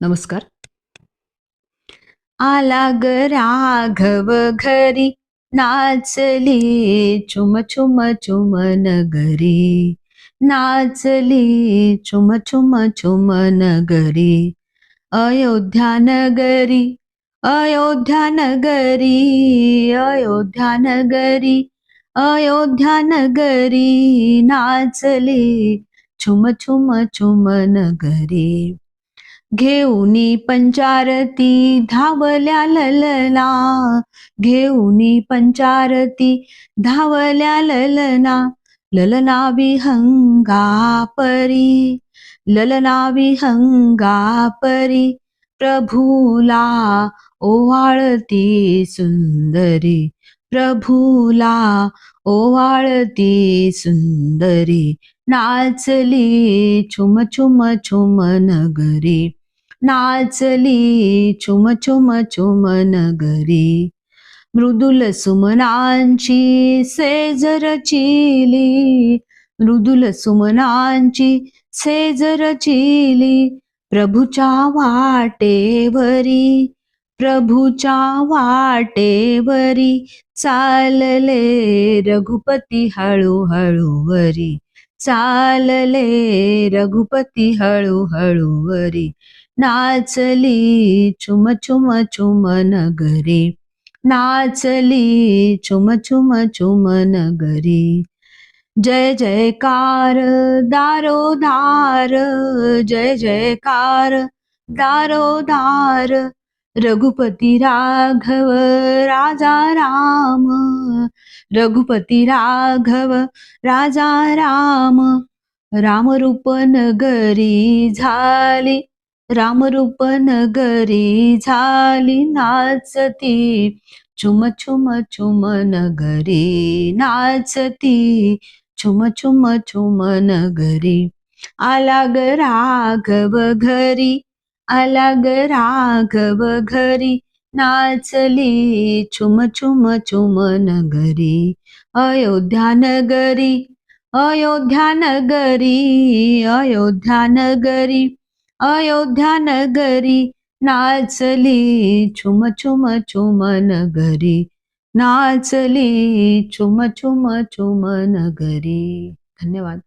नमस्कार. आला ग राघव घरी, नाचली छुम छुम छुम नगरी, नाचली छुम छुम छुम नगरी. अयोध्या नगरी, अयोध्या नगरी, अयोध्या नगरी, अयोध्या नगरी, नाचली छुम छुम छुम नगरी. घेऊनी पंचारती धावल्या ललना, घेऊनी पंचारती धावल्या ललना, ललना विहंगा परी, ललना विहंगा परी, प्रभूला ओवाळती सुंदरी, प्रभूला ओवाळती सुंदरी, नाचली छुम छुम छुम नगरी, नाचली छुम छुम छुम नगरी. मृदुल सुमनांची सेज रचिली, मृदुल सुमनांची सेज रचिली, प्रभूच्या वाटेवरी, प्रभूच्या वाटेवरी, चालले रघुपती हळूहळू वरी, चालले रघुपती हळूहळू वरी, नाचली छुम छुम छुम नगरी, नाचली छुम छुम छुम नगरी. जय जयकार दारोदार, जय जयकार दारोदार, रघुपती राघव राजा राम, रघुपती राघव राजा राम. रामरूप नगरी झाली, रामरूप नगरी झाली, नाचती छुम छुम छुम नगरी, नाचती छुम छुम छुम नगरी. आला ग राघव घरी, आला ग राघव घरी, नाचली छुम छुम छुम नगरी. अयोध्या नगरी, अयोध्या नगरी, अयोध्या नगरी, अयोध्या नगरी, नाचली छुम छुम छुम नगरी, नाचली छुम छुम छुम नगरी. धन्यवाद.